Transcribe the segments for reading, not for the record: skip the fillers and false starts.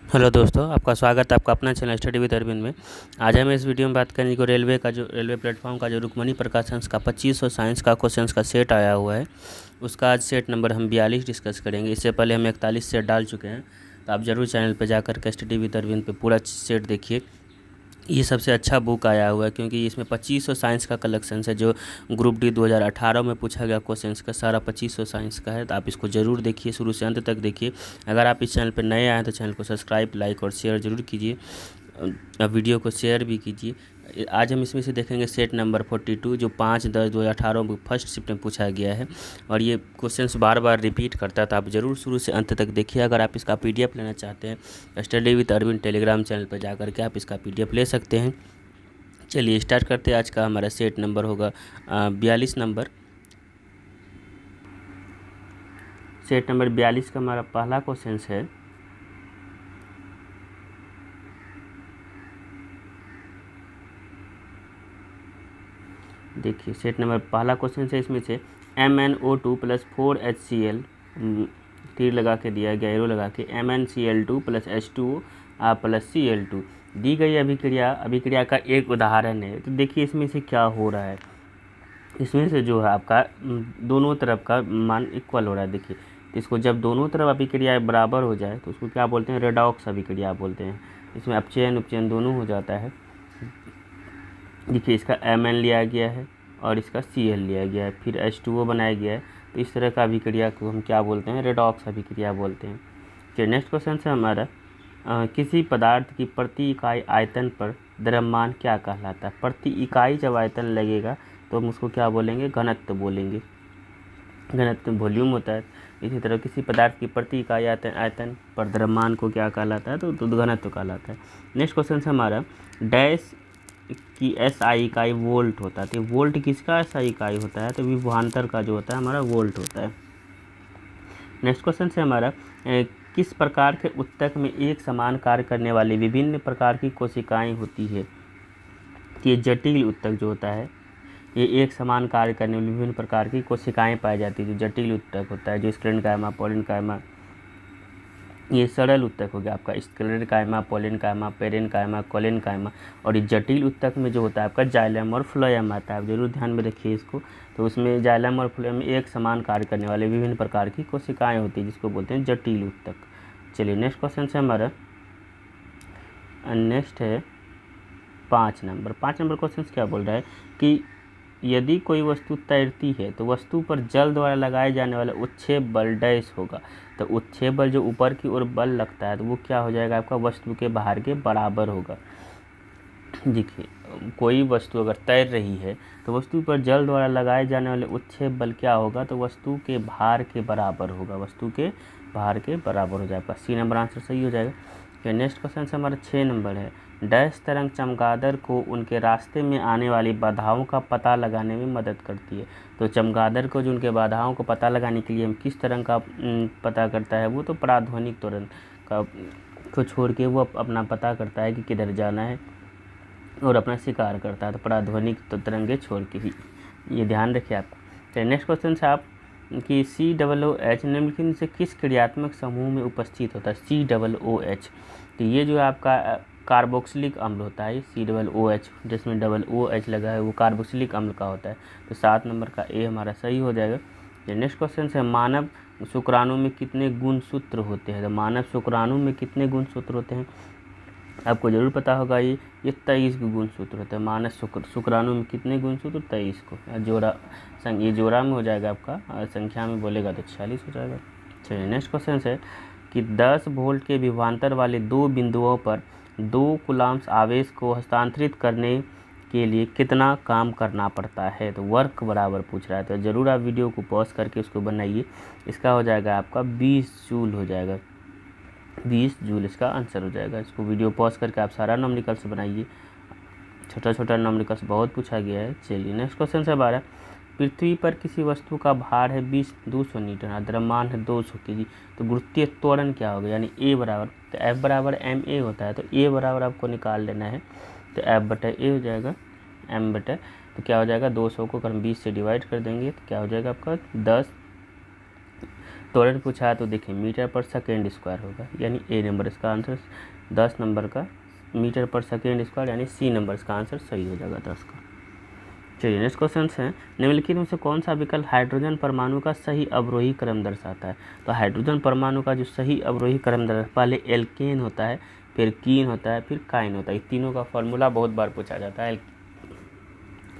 Hello दोस्तों, आपका स्वागत है आपका अपना चैनल स्टडी विद अरविंद में। आज हम इस वीडियो में बात करेंगे को रेलवे प्लेटफॉर्म का जो रुक्मणी प्रकाशन का 2500 साइंस का क्वेश्चंस का सेट आया हुआ है, उसका आज सेट नंबर हम 42 डिस्कस करेंगे। इससे पहले हम 41 सेट डाल चुके हैं, तो आप ज़रूर चैनल पर जाकर के स्टडी विद अरविंद पे पूरा सेट देखिए। ये सबसे अच्छा बुक आया हुआ है क्योंकि इसमें 2500 साइंस का कलेक्शन है। जो ग्रुप डी 2018 में पूछा गया क्वेश्चंस का सारा 2500 साइंस का है, तो आप इसको ज़रूर देखिए, शुरू से अंत तक देखिए। अगर आप इस चैनल पर नए आए हैं तो चैनल को सब्सक्राइब, लाइक और शेयर ज़रूर कीजिए, वीडियो को शेयर भी कीजिए। आज हम इसमें से देखेंगे सेट नंबर 42 जो 5/10/2018 में फर्स्ट शिफ्ट में पूछा गया है, और ये क्वेश्चंस बार बार रिपीट करता है, तो आप ज़रूर शुरू से अंत तक देखिए। अगर आप इसका PDF लेना चाहते हैं, study with Arvind Telegram channel पर जाकर के आप इसका PDF ले सकते हैं। चलिए स्टार्ट करते हैं। आज का हमारा सेट नंबर होगा 42 नंबर। सेट नंबर 42 का हमारा पहला क्वेश्चन है, देखिए सेट नंबर पहला क्वेश्चन है। इसमें से MnO2 + 4HCl तीर लगा के दिया गया, एरो लगा के, MnCl2 + H2O + Cl2 दी गई अभिक्रिया का एक उदाहरण है। तो देखिए इसमें से क्या हो रहा है, इसमें से जो है आपका दोनों तरफ का मान इक्वल हो रहा है। देखिए इसको जब दोनों तरफ अभिक्रिया बराबर हो जाए तो उसको क्या बोलते हैं, रेडॉक्स अभिक्रिया बोलते हैं। इसमें अपचयन उपचयन दोनों हो जाता है। देखिए इसका Mn लिया गया है और इसका Cl लिया गया है, फिर H2O बनाया गया है, तो इस तरह का अभिक्रिया को हम क्या बोलते हैं, रेडॉक्स अभिक्रिया बोलते हैं। चलिए नेक्स्ट क्वेश्चन है हमारा, किसी पदार्थ की प्रति इकाई आयतन पर द्रव्यमान क्या कहलाता है। प्रति इकाई जब आयतन लगेगा तो हम उसको क्या बोलेंगे, घनत्व बोलेंगे। घनत्व वॉल्यूम होता है। इसी तरह किसी पदार्थ की प्रति इकाई आयतन पर द्रव्यमान को क्या कहलाता है, तो घनत्व कहलाता है। नेक्स्ट क्वेश्चन है हमारा, डैश की SI इकाई वोल्ट होता है। तो वोल्ट किसका SI इकाई होता है, तो विभवांतर का जो होता है हमारा वोल्ट होता है। नेक्स्ट क्वेश्चन है हमारा, किस प्रकार के उत्तक में एक समान कार्य करने वाली विभिन्न प्रकार की कोशिकाएं होती है। ये जटिल उत्तक जो होता है, ये एक समान कार्य करने वाली विभिन्न प्रकार की कोशिकाएं पाई जाती है। जो जटिल उत्तक होता है, जो स्क्लेरेंकाइमा, पॉलिनकाइमा, ये सरल उत्तक हो गया आपका स्क्लेरेंकाइमा, पॉलिनकाइमा, पेरेनकाइमा, कोलेनकाइमा। और ये जटिल उत्तक में जो होता है आपका जाइलम और फ्लोएम आता है। आप जरूर ध्यान में रखिए इसको। तो उसमें जाइलम और फ्लोएम में एक समान कार्य करने वाले विभिन्न प्रकार की कोशिकाएं होती है, जिसको बोलते हैं जटिल उत्तक। चलिए नेक्स्ट क्वेश्चन है हमारा, नेक्स्ट है 5 नंबर। 5 नंबर क्वेश्चन क्या बोल रहा है कि यदि कोई वस्तु तैरती है तो वस्तु पर जल द्वारा लगाए जाने वाला उत्क्षेप बल डैश होगा। तो उत्क्षेप बल जो ऊपर की ओर बल लगता है तो वो क्या हो जाएगा आपका, वस्तु के भार के बराबर होगा। देखिए कोई वस्तु अगर तैर रही है तो वस्तु पर जल द्वारा लगाए जाने वाले उत्क्षेप बल क्या होगा, तो वस्तु के भार के बराबर होगा। वस्तु के भार के बराबर हो जाएगा। C नंबर आंसर सही हो जाएगा। फिर नेक्स्ट क्वेश्चन से हमारा 6 नंबर है, डैश तरंग चमगादड़ को उनके रास्ते में आने वाली बाधाओं का पता लगाने में मदद करती है। तो चमगादड़ को जो उनके बाधाओं को पता लगाने के लिए हम किस तरंग का पता करता है, वो तो पराध्वनिक तरंग का को छोड़ के वो अपना पता करता है कि किधर जाना है और अपना शिकार करता है। तो पराध्वनिक तरंगे छोड़ के ही, ये ध्यान रखिए आप। चलिए नेक्स्ट क्वेश्चन से आप कि COOH निम्नलिखित में से किस क्रियात्मक समूह में उपस्थित होता है। COOH, तो ये जो है आपका कार्बोक्सिलिक अम्ल होता है। COOH जिसमें OH लगा है वो कार्बोक्सिलिक अम्ल का होता है। तो 7 नंबर का A हमारा सही हो जाएगा। नेक्स्ट क्वेश्चन है, मानव शुक्राणु में कितने गुणसूत्र होते हैं। तो मानव शुक्राणु में कितने गुणसूत्र होते हैं, आपको जरूर पता होगा। ये 23 गुणसूत्र होते हैं। मानव शुक्राणु में कितने गुणसूत्र, 23 को। जोड़ा ये जोड़ा में हो जाएगा आपका, संख्या में बोलेगा तो 46 हो जाएगा। चलिए नेक्स्ट क्वेश्चन है कि 10 वोल्ट के विभवांतर वाले 2 बिंदुओं पर 2 कूलम्ब आवेश को हस्तांतरित करने के लिए कितना काम करना पड़ता है। तो वर्क बराबर पूछ रहा है, तो ज़रूर आप वीडियो को पॉज करके उसको बनाइए। इसका हो जाएगा आपका 20 जूल हो जाएगा। 20 जूल इसका आंसर हो जाएगा। इसको वीडियो पॉज करके आप सारा न्यूमेरिकल्स बनाइए। छोटा छोटा न्यूमेरिकल्स बहुत पूछा गया है। चलिए नेक्स्ट क्वेश्चन है 12, पृथ्वी पर किसी वस्तु का भार है 200 न्यूटन और द्रव्यमान है 200 kg। तो गुरुत्वीय त्वरण क्या होगा, यानी A बराबर, तो F बराबर ma होता है। तो A बराबर आपको निकाल लेना है, तो F/A हो जाएगा m/, तो क्या हो जाएगा 200 को अगर हम 20 से डिवाइड कर देंगे तो क्या हो जाएगा आपका त्वरण पूछा है तो देखिए मीटर पर सेकेंड स्क्वायर होगा, यानी ए नंबर इसका आंसर। 10 नंबर का मीटर पर सेकेंड स्क्वायर यानी सी नंबर इसका आंसर सही हो जाएगा 10 का। चलिए नेक्स्ट क्वेश्चन है, निम्नलिखित में से कौन सा विकल्प हाइड्रोजन परमाणु का सही अवरोही क्रम दर्शाता है। तो हाइड्रोजन परमाणु का जो सही अवरोही क्रम पहले एल्केन होता है, फिर कीन होता है, फिर काइन होता है। तीनों का फॉर्मूला बहुत बार पूछा जाता है,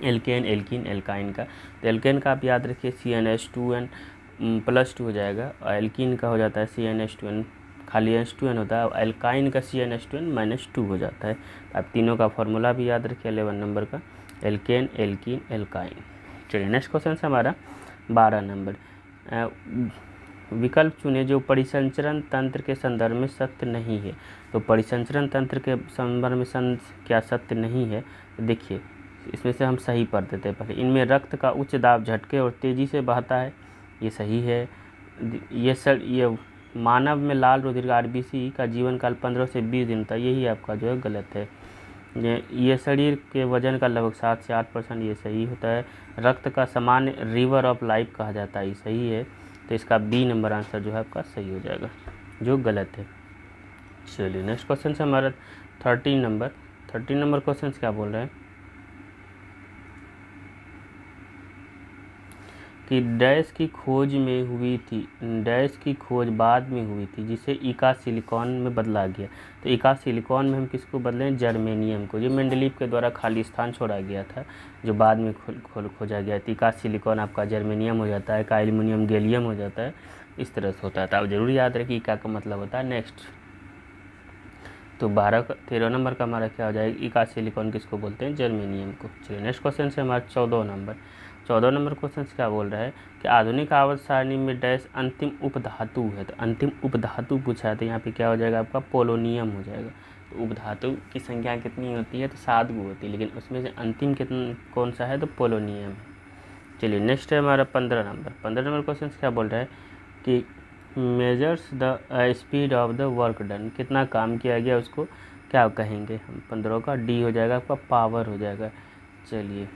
एल्केन, एल्कीन, एल्काइन का। तो एल्केन का आप याद रखिए CnH2n +2 हो जाएगा, और एल्कीन का हो जाता है CnH2n खाली H2n होता है, और एल्काइन का CnH2n -2 हो जाता है। आप तीनों का फॉर्मूला भी याद रखिए 11 नंबर का, एल्केन, एल्कीन, एल्काइन। चलिए नेक्स्ट क्वेश्चन है हमारा 12 नंबर। विकल्प चुने जो परिसंचरण तंत्र के संदर्भ में सत्य नहीं है। तो परिसंचरण तंत्र के संदर्भ में क्या सत्य नहीं है, तो देखिए इसमें से हम सही पढ़ देते हैं पहले। इनमें रक्त का उच्च दाब झटके और तेज़ी से बहता है, ये सही है। ये मानव में लाल रुधिर RBC का जीवन काल 15 से 20 दिन था, यही आपका जो है गलत है। ये शरीर के वजन का लगभग 7 से 8%, ये सही होता है। रक्त का सामान्य रिवर ऑफ लाइफ कहा जाता है, ये सही है। तो इसका बी नंबर आंसर जो है आपका सही हो जाएगा, जो गलत है। चलिए नेक्स्ट क्वेश्चन है हमारा 13 नंबर क्वेश्चन क्या बोल रहे हैं कि डैश की खोज बाद में हुई थी जिसे इका सिलिकॉन में बदला गया। तो इका सिलिकॉन में हम किसको बदलें, जर्मेनियम को, जो मेंडलीव के द्वारा खाली स्थान छोड़ा गया था, जो बाद में खोजा गया। तो इका सिलिकॉन आपका जर्मेनियम हो जाता है, का एल्यूमिनियम गैलियम हो जाता है, इस तरह से होता है। तो आप जरूर याद रखिए इका का मतलब होता है नेक्स्ट। तो 13 नंबर का हमारा क्या हो जाएगा, इका सिलिकॉन किसको बोलते हैं, जर्मेनियम को। चलिए नेक्स्ट क्वेश्चन से हमारा 14 नंबर क्वेश्चन क्या बोल रहा है कि आधुनिक आवर्त सारणी में डैश अंतिम उपधातु है। तो अंतिम उपधातु पूछा है, तो यहाँ पे क्या हो जाएगा आपका पोलोनियम हो जाएगा। तो उपधातु की संख्या कितनी होती है, तो 7 गो होती है, लेकिन उसमें से अंतिम कौन सा है, तो पोलोनियम। चलिए नेक्स्ट है हमारा 15 नंबर क्वेश्चन क्या बोल रहा है कि measures the speed of the work done, कितना काम किया गया उसको क्या कहेंगे हम। 15 का डी हो जाएगा आपका पावर हो जाएगा। चलिए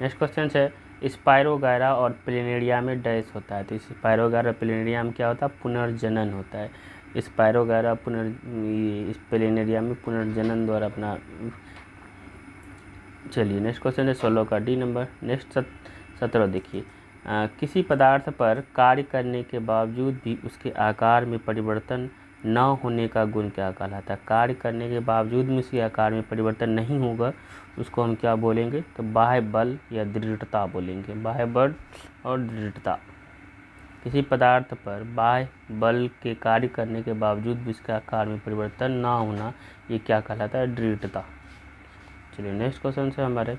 नेक्स्ट क्वेश्चन है स्पायरोगायरा और प्लेनेरिया में डैश होता है। तो स्पायरोगायरा और प्लेनेरिया में क्या होता है, पुनर्जनन होता है। स्पायरोगायरा प्लेनेरिया में पुनर्जनन द्वारा अपना। चलिए नेक्स्ट क्वेश्चन है 16 का डी नंबर। नेक्स्ट 17 देखिए, किसी पदार्थ पर कार्य करने के बावजूद भी उसके आकार में परिवर्तन न होने का गुण क्या कहलाता है। कार्य करने के बावजूद में उसके आकार में परिवर्तन नहीं होगा, उसको हम क्या बोलेंगे, तो बाह्य बल या दृढ़ता बोलेंगे। बाह्य बल और दृढ़ता, किसी पदार्थ पर बाह्य बल के कार्य करने के बावजूद भी उसके आकार में परिवर्तन ना होना, ये क्या कहलाता है, दृढ़ता। चलिए नेक्स्ट क्वेश्चन से हमारे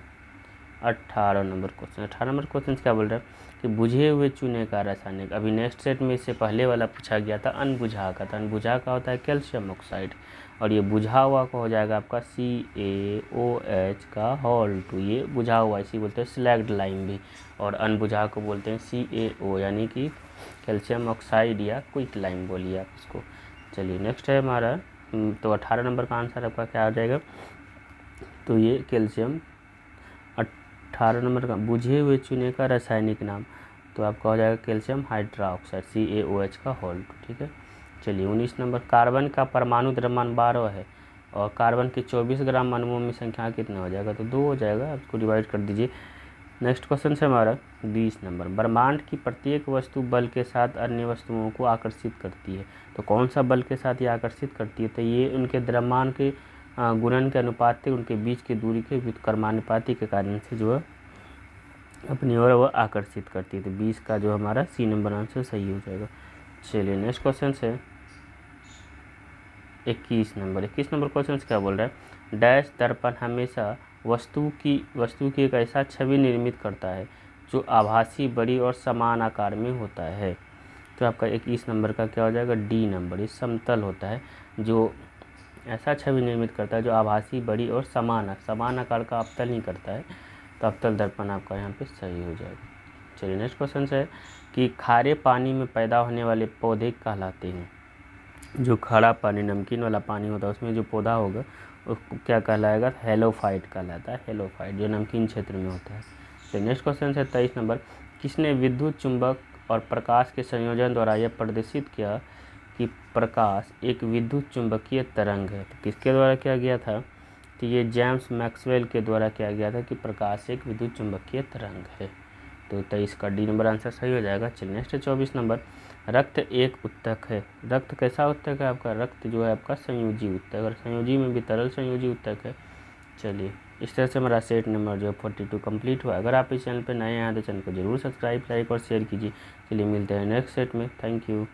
18 नंबर क्वेश्चन क्या बोल रहा है कि बुझे हुए चूने का रासायनिक। अभी नेक्स्ट सेट में इससे पहले वाला पूछा गया था अनबुझा का। तो अनबुझा का होता है कैल्शियम ऑक्साइड, और ये बुझा हुआ का हो जाएगा आपका CaOH का होल 2। ये बुझा हुआ इसी बोलते हैं स्लैग्ड लाइम भी, और अनबुझा को बोलते हैं CaO यानी कि कैल्शियम ऑक्साइड या क्विक लाइम बोलिए आप इसको। चलिए नेक्स्ट है हमारा, तो 18 नंबर का आंसर आपका क्या आ जाएगा, तो ये कैल्शियम। 18 नंबर का बुझे हुए चूने का रासायनिक नाम, तो आपका हो जाएगा कैल्शियम हाइड्रोक्साइड CaOH का होल 2, ठीक है। चलिए 19 नंबर, कार्बन का परमाणु द्रव्यमान 12 है और कार्बन के 24 ग्राम अणुओं में संख्या कितना हो जाएगा, तो 2 हो जाएगा, आपको डिवाइड कर दीजिए। नेक्स्ट क्वेश्चन है हमारा 20 नंबर, ब्रह्मांड की प्रत्येक वस्तु बल के साथ अन्य वस्तुओं को आकर्षित करती है। तो कौन सा बल के साथ ये आकर्षित करती है, तो ये उनके द्रव्यमान के गुणन के अनुपात, उनके बीच की दूरी के व्युत्क्रमानुपाती के कारण से जो है अपनी ओर वह आकर्षित करती है। तो 20 का जो हमारा सी नंबर आंसर सही हो जाएगा। चलिए नेक्स्ट क्वेश्चन है 21 नंबर क्वेश्चन क्या बोल रहा है, डैश दर्पण हमेशा वस्तु की एक ऐसा छवि निर्मित करता है जो आभासी, बड़ी और समान आकार में होता है। तो आपका 21 नंबर का क्या हो जाएगा, डी नंबर। ये समतल होता है जो ऐसा छवि निर्मित करता है जो आभासी, बड़ी और समान आकार का अवतल नहीं करता है। तो अवतल दर्पण आपका यहाँ पे सही हो जाएगा। चलिए नेक्स्ट क्वेश्चन है कि खारे पानी में पैदा होने वाले पौधे कहलाते हैं। जो खारा पानी, नमकीन वाला पानी होता है, उसमें जो पौधा होगा उसको क्या कहलाएगा, हेलोफाइट कहलाता है। हेलोफाइट जो नमकीन क्षेत्र में होता है। तो नेक्स्ट क्वेश्चन है 23 नंबर, किसने विद्युत चुंबक और प्रकाश के संयोजन द्वारा यह प्रदर्शित किया कि प्रकाश एक विद्युत चुंबकीय तरंग है। तो किसके द्वारा किया गया था? तो ये जेम्स मैक्सवेल के द्वारा किया गया था कि प्रकाश एक विद्युत चुंबकीय तरंग है। तो 23 का डी नंबर आंसर सही हो जाएगा। चलिए नेक्स्ट 24 नंबर, रक्त एक उत्तक है। रक्त कैसा उत्तक है आपका? रक्त जो है आपका संयोजी उत्तक, और संयोजी में भी तरल संयोजी उत्तक है। चलिए इस तरह से हमारा सेट नंबर जो है 42 कंप्लीट हुआ। अगर आप इस चैनल पर नए हैं तो चैनल को जरूर सब्सक्राइब, लाइक और शेयर कीजिए। चलिए मिलते हैं नेक्स्ट सेट में। Thank you.